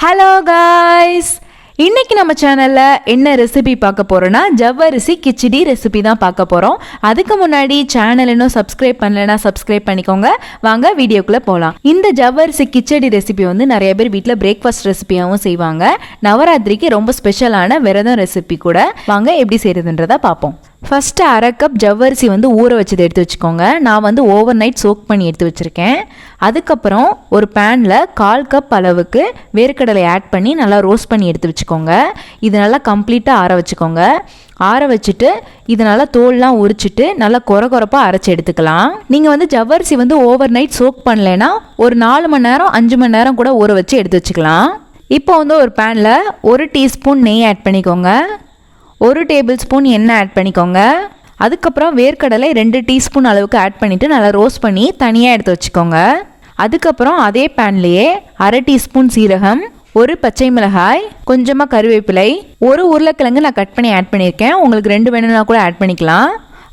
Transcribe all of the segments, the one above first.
Hello guys, இன்னைக்கு நம்ம சேனல்ல என்ன ரெசிபி பார்க்க போறோம்னா ஜவ்வரிசி கிச்சடி ரெசிபி தான் பார்க்க போறோம். அதுக்கு முன்னாடி சேனல் இன்னும் சப்ஸ்கிரைப் பண்ணலனா சப்ஸ்கிரைப் பண்ணிக்கோங்க. வாங்க வீடியோக்குள்ள போகலாம். இந்த ஜவ்வரிசி கிச்சடி ரெசிபி வந்து நிறைய பேர் வீட்டில் பிரேக்ஃபாஸ்ட் ரெசிபியாகவும் செய்வாங்க. நவராத்திரிக்கு ரொம்ப ஸ்பெஷலான விரதம் ரெசிபி கூட. வாங்க எப்படி செய்யறதுன்றதை பார்ப்போம். ஃபஸ்ட்டு அரை கப் ஜவ்வரிசி வந்து ஊற வச்சது எடுத்து வச்சுக்கோங்க. நான் வந்து ஓவர் நைட் சோக் பண்ணி எடுத்து வச்சுருக்கேன். அதுக்கப்புறம் ஒரு பேனில் 1/4 கப் அளவுக்கு வேர்க்கடலை ஆட் பண்ணி நல்லா ரோஸ்ட் பண்ணி எடுத்து வச்சுக்கோங்க. இது நல்லா கம்ப்ளீட்டாக ஆற வச்சுக்கோங்க. ஆற வச்சுட்டு இது நல்லா தோல்லாம் உரிச்சிட்டு நல்லா கொரப்பாக அரைச்சி எடுத்துக்கலாம். நீங்கள் வந்து ஜவ்வரிசி வந்து ஓவர் நைட் சோக் பண்ணலைன்னா ஒரு 4 மணி நேரம் 5 மணி நேரம் கூட ஊற வச்சு எடுத்து வச்சுக்கலாம். இப்போ வந்து ஒரு பேனில் 1 டீஸ்பூன் நெய் ஆட் பண்ணிக்கோங்க. 1 டேபிள் ஸ்பூன் எண்ணெய் ஆட் பண்ணிக்கோங்க. அதுக்கப்புறம் வேர்க்கடலை 2 டீஸ்பூன் அளவுக்கு ஆட் பண்ணிவிட்டு நல்லா ரோஸ்ட் பண்ணி தனியாக எடுத்து வச்சுக்கோங்க. அதுக்கப்புறம் அதே பேன்லேயே 1/2 டீஸ்பூன் சீரகம், 1 பச்சை மிளகாய், கொஞ்சமாக கருவேப்பிலை, 1 உருளைக்கிழங்கு நான் கட் பண்ணி ஆட் பண்ணியிருக்கேன். உங்களுக்கு 2 வேணும்னா கூட ஆட் பண்ணிக்கலாம்.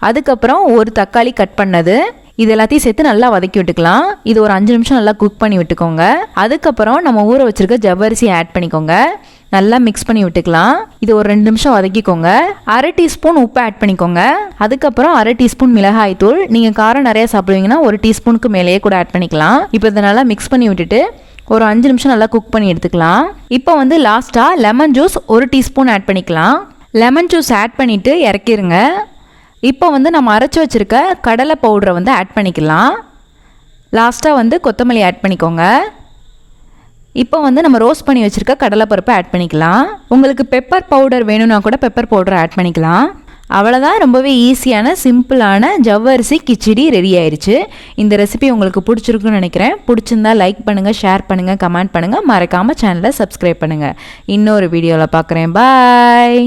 அதுக்கப்புறம் 1 தக்காளி கட் பண்ணது, இது எல்லாத்தையும் சேர்த்து நல்லா வதக்கி விட்டுக்கலாம். இது ஒரு 5 நிமிஷம் நல்லா குக் பண்ணி விட்டுக்கோங்க. அதுக்கப்புறம் நம்ம ஊற வச்சிருக்க ஜவ்வரிசி ஆட் பண்ணிக்கோங்க. நல்லா மிக்ஸ் பண்ணி விட்டுக்கலாம். இது ஒரு 2 நிமிஷம் வதக்கிக்கோங்க. 1/2 டீஸ்பூன் உப்பு ஆட் பண்ணிக்கோங்க. அதுக்கப்புறம் 1/2 டீஸ்பூன் மிளகாய் தூள். நீங்கள் காரம் நிறைய சாப்பிடுவீங்கன்னா 1 டீஸ்பூனுக்கு மேலேயே கூட ஆட் பண்ணிக்கலாம். இப்போ இதை நல்லா மிக்ஸ் பண்ணி விட்டுட்டு ஒரு 5 நிமிஷம் நல்லா குக் பண்ணி எடுத்துக்கலாம். இப்போ வந்து லாஸ்ட்டாக லெமன் ஜூஸ் 1 டீஸ்பூன் ஆட் பண்ணிக்கலாம். லெமன் ஜூஸ் ஆட் பண்ணிவிட்டு இறக்கிருங்க. இப்போ வந்து நம்ம அரைச்சி வச்சுருக்க கடலை பவுடரை வந்து ஆட் பண்ணிக்கலாம். லாஸ்ட்டாக வந்து கொத்தமல்லி ஆட் பண்ணிக்கோங்க. இப்போ வந்து நம்ம ரோஸ்ட் பண்ணி வச்சுருக்க கடலைப்பருப்பை ஆட் பண்ணிக்கலாம். உங்களுக்கு பெப்பர் பவுடர் வேணும்னா கூட பெப்பர் பவுடர் ஆட் பண்ணிக்கலாம். அவ்வளோதான், ரொம்பவே ஈஸியான சிம்பிளான ஜவ்வரிசி கிச்சடி ரெடி ஆயிடுச்சு. இந்த ரெசிபி உங்களுக்கு பிடிச்சிருக்குன்னு நினைக்கிறேன். பிடிச்சிருந்தா லைக் பண்ணுங்கள், ஷேர் பண்ணுங்கள், கமெண்ட் பண்ணுங்கள். மறக்காமல் சேனலை சப்ஸ்கிரைப் பண்ணுங்கள். இன்னொரு வீடியோவில் பார்க்குறேன். பாய்.